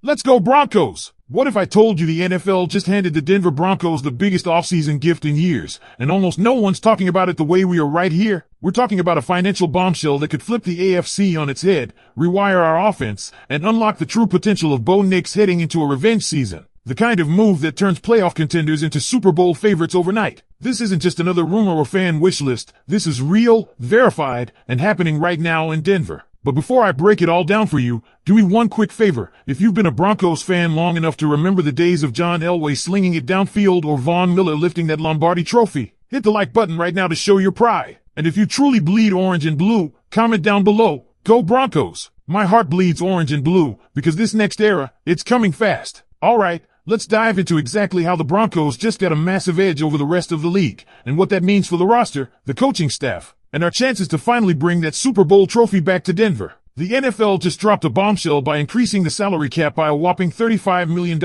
Let's go Broncos! What if I told you the NFL just handed the Denver Broncos the biggest offseason gift in years, and almost no one's talking about it the way we are right here? We're talking about a financial bombshell that could flip the AFC on its head, rewire our offense, and unlock the true potential of Bo Nix heading into a revenge season. The kind of move that turns playoff contenders into Super Bowl favorites overnight. This isn't just another rumor or fan wish list. This is real, verified, and happening right now in Denver. But before I break it all down for you, do me one quick favor. If you've been a Broncos fan long enough to remember the days of John Elway slinging it downfield or Von Miller lifting that Lombardi trophy, hit the like button right now to show your pride. And if you truly bleed orange and blue, comment down below. Go Broncos! My heart bleeds orange and blue because this next era, it's coming fast. Alright, let's dive into exactly how the Broncos just got a massive edge over the rest of the league, and what that means for the roster, the coaching staff, and our chances to finally bring that Super Bowl trophy back to Denver. The NFL just dropped a bombshell by increasing the salary cap by a whopping $35 million,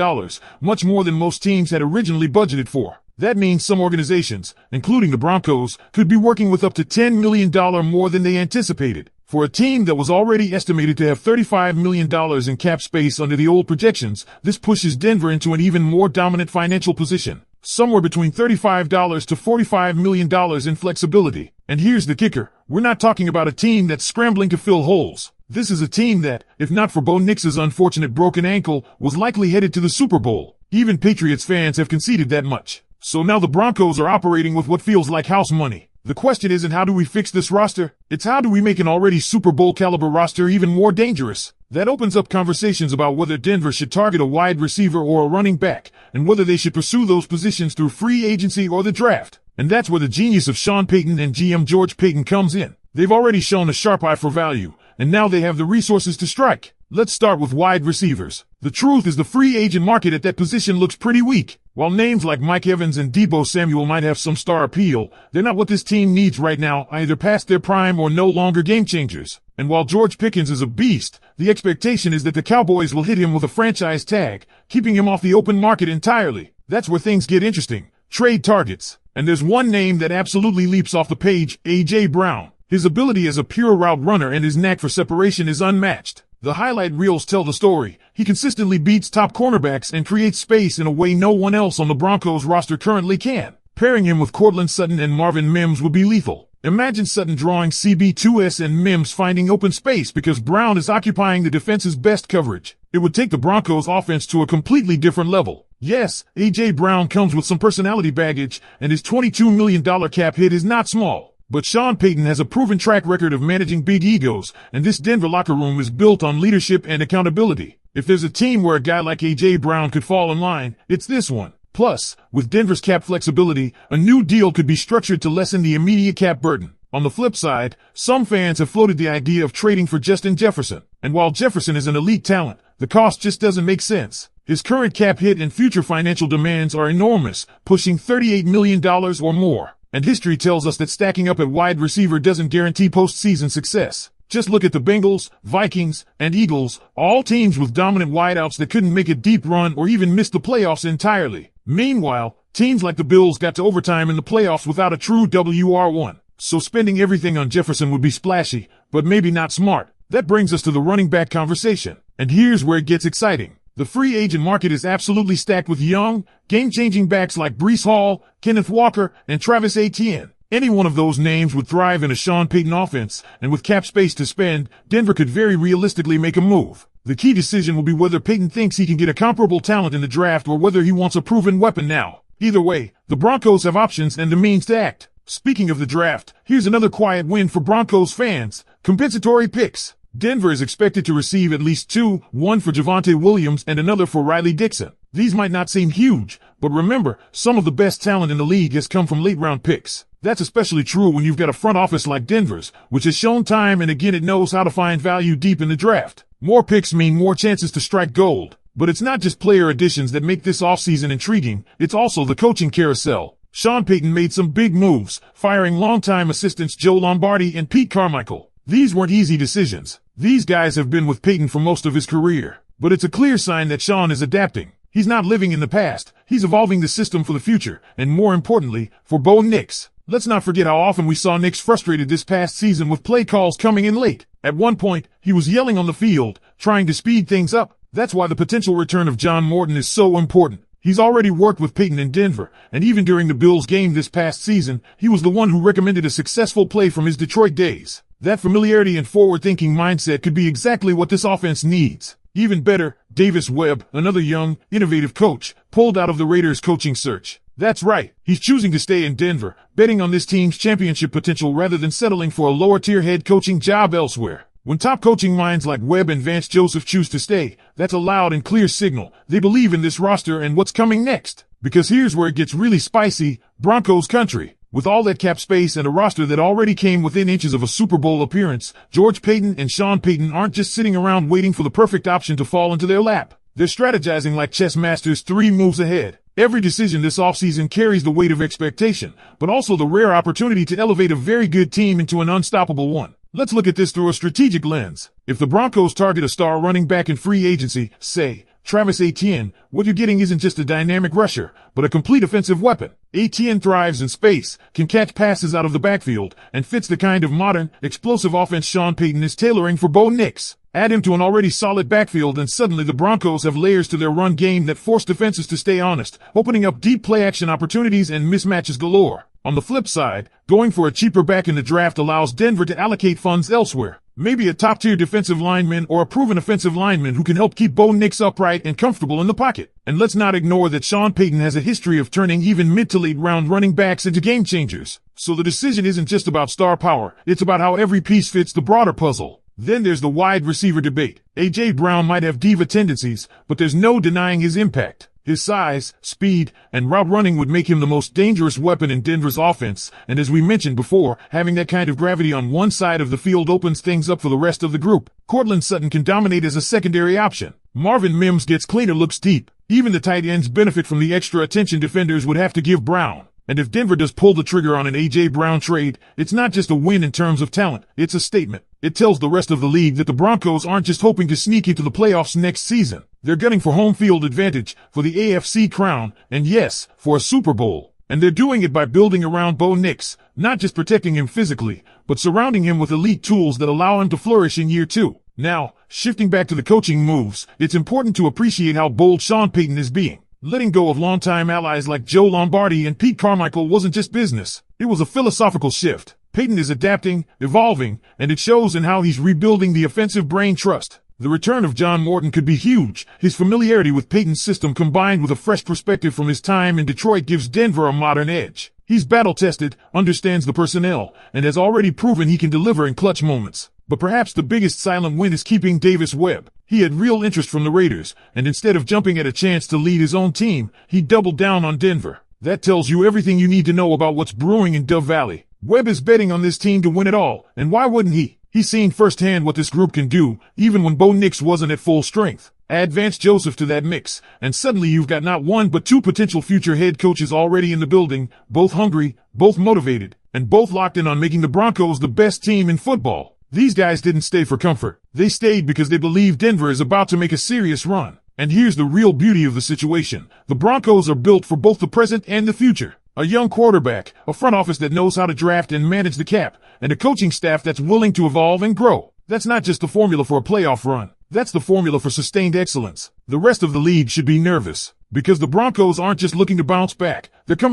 much more than most teams had originally budgeted for. That means some organizations, including the Broncos, could be working with up to $10 million more than they anticipated. For a team that was already estimated to have $35 million in cap space under the old projections, this pushes Denver into an even more dominant financial position. Somewhere between $35 to $45 million in flexibility. And here's the kicker. We're not talking about a team that's scrambling to fill holes. This is a team that, if not for Bo Nix's unfortunate broken ankle, was likely headed to the Super Bowl. Even Patriots fans have conceded that much. So now the Broncos are operating with what feels like house money. The question isn't how do we fix this roster, it's how do we make an already Super Bowl caliber roster even more dangerous. That opens up conversations about whether Denver should target a wide receiver or a running back, and whether they should pursue those positions through free agency or the draft. And that's where the genius of Sean Payton and GM George Payton comes in. They've already shown a sharp eye for value, and now they have the resources to strike. Let's start with wide receivers. The truth is the free agent market at that position looks pretty weak. While names like Mike Evans and Deebo Samuel might have some star appeal, they're not what this team needs right now, either past their prime or no longer game changers. And while George Pickens is a beast, the expectation is that the Cowboys will hit him with a franchise tag, keeping him off the open market entirely. That's where things get interesting. Trade targets. And there's one name that absolutely leaps off the page, A.J. Brown. His ability as a pure route runner and his knack for separation is unmatched. The highlight reels tell the story. He consistently beats top cornerbacks and creates space in a way no one else on the Broncos roster currently can. Pairing him with Cortland Sutton and Marvin Mims would be lethal. Imagine Sutton drawing CB2S and Mims finding open space because Brown is occupying the defense's best coverage. It would take the Broncos offense to a completely different level. Yes, A.J. Brown comes with some personality baggage, and his $22 million cap hit is not small. But Sean Payton has a proven track record of managing big egos, and this Denver locker room is built on leadership and accountability. If there's a team where a guy like A.J. Brown could fall in line, it's this one. Plus, with Denver's cap flexibility, a new deal could be structured to lessen the immediate cap burden. On the flip side, some fans have floated the idea of trading for Justin Jefferson. And while Jefferson is an elite talent, the cost just doesn't make sense. His current cap hit and future financial demands are enormous, pushing $38 million or more. And history tells us that stacking up at wide receiver doesn't guarantee postseason success. Just look at the Bengals, Vikings, and Eagles, all teams with dominant wideouts that couldn't make a deep run or even miss the playoffs entirely. Meanwhile, teams like the Bills got to overtime in the playoffs without a true WR1. So spending everything on Jefferson would be splashy, but maybe not smart. That brings us to the running back conversation. And here's where it gets exciting. The free agent market is absolutely stacked with young, game-changing backs like Breece Hall, Kenneth Walker, and Travis Etienne. Any one of those names would thrive in a Sean Payton offense, and with cap space to spend, Denver could very realistically make a move. The key decision will be whether Payton thinks he can get a comparable talent in the draft or whether he wants a proven weapon now. Either way, the Broncos have options and the means to act. Speaking of the draft, here's another quiet win for Broncos fans. Compensatory picks. Denver is expected to receive at least two, one for Javonte Williams and another for Riley Dixon. These might not seem huge, but remember, some of the best talent in the league has come from late-round picks. That's especially true when you've got a front office like Denver's, which has shown time and again it knows how to find value deep in the draft. More picks mean more chances to strike gold. But it's not just player additions that make this offseason intriguing, it's also the coaching carousel. Sean Payton made some big moves, firing longtime assistants Joe Lombardi and Pete Carmichael. These weren't easy decisions. These guys have been with Payton for most of his career. But it's a clear sign that Sean is adapting. He's not living in the past. He's evolving the system for the future, and more importantly, for Bo Nix. Let's not forget how often we saw Nix frustrated this past season with play calls coming in late. At one point, he was yelling on the field, trying to speed things up, That's why the potential return of John Morton is so important. He's already worked with Payton in Denver, and even during the Bills game this past season, he was the one who recommended a successful play from his Detroit days. That familiarity and forward-thinking mindset could be exactly what this offense needs. Even better, Davis Webb, another young, innovative coach, pulled out of the Raiders' coaching search. That's right, he's choosing to stay in Denver, betting on this team's championship potential rather than settling for a lower-tier head coaching job elsewhere. When top coaching minds like Webb and Vance Joseph choose to stay, that's a loud and clear signal. They believe in this roster and what's coming next. Because here's where it gets really spicy, Broncos country. With all that cap space and a roster that already came within inches of a Super Bowl appearance, George Paton and Sean Payton aren't just sitting around waiting for the perfect option to fall into their lap. They're strategizing like chess masters 3 moves ahead. Every decision this offseason carries the weight of expectation, but also the rare opportunity to elevate a very good team into an unstoppable one. Let's look at this through a strategic lens. If the Broncos target a star running back in free agency, say, Travis Etienne, what you're getting isn't just a dynamic rusher, but a complete offensive weapon. Etienne thrives in space, can catch passes out of the backfield, and fits the kind of modern, explosive offense Sean Payton is tailoring for Bo Nix. Add him to an already solid backfield and suddenly the Broncos have layers to their run game that force defenses to stay honest, opening up deep play-action opportunities and mismatches galore. On the flip side, going for a cheaper back in the draft allows Denver to allocate funds elsewhere. Maybe a top-tier defensive lineman or a proven offensive lineman who can help keep Bo Nix upright and comfortable in the pocket. And let's not ignore that Sean Payton has a history of turning even mid to late round running backs into game changers. So the decision isn't just about star power, it's about how every piece fits the broader puzzle. Then there's the wide receiver debate. A.J. Brown might have diva tendencies, but there's no denying his impact. His size, speed, and route running would make him the most dangerous weapon in Denver's offense, and as we mentioned before, having that kind of gravity on one side of the field opens things up for the rest of the group. Cortland Sutton can dominate as a secondary option. Marvin Mims gets cleaner looks deep. Even the tight ends benefit from the extra attention defenders would have to give Brown. And if Denver does pull the trigger on an A.J. Brown trade, it's not just a win in terms of talent, it's a statement. It tells the rest of the league that the Broncos aren't just hoping to sneak into the playoffs next season. They're gunning for home field advantage, for the AFC crown, and yes, for a Super Bowl. And they're doing it by building around Bo Nix, not just protecting him physically, but surrounding him with elite tools that allow him to flourish in year 2. Now, shifting back to the coaching moves, it's important to appreciate how bold Sean Payton is being. Letting go of longtime allies like Joe Lombardi and Pete Carmichael wasn't just business. It was a philosophical shift. Payton is adapting, evolving, and it shows in how he's rebuilding the offensive brain trust. The return of John Morton could be huge. His familiarity with Payton's system combined with a fresh perspective from his time in Detroit gives Denver a modern edge. He's battle-tested, understands the personnel, and has already proven he can deliver in clutch moments. But perhaps the biggest silent win is keeping Davis Webb. He had real interest from the Raiders, and instead of jumping at a chance to lead his own team, he doubled down on Denver. That tells you everything you need to know about what's brewing in Dove Valley. Webb is betting on this team to win it all, and why wouldn't he? He's seen firsthand what this group can do, even when Bo Nix wasn't at full strength. Add Vance Joseph to that mix, and suddenly you've got not one but 2 potential future head coaches already in the building, both hungry, both motivated, and both locked in on making the Broncos the best team in football. These guys didn't stay for comfort. They stayed because they believe Denver is about to make a serious run. And here's the real beauty of the situation. The Broncos are built for both the present and the future. A young quarterback, a front office that knows how to draft and manage the cap, and a coaching staff that's willing to evolve and grow. That's not just the formula for a playoff run. That's the formula for sustained excellence. The rest of the league should be nervous, because the Broncos aren't just looking to bounce back. They're coming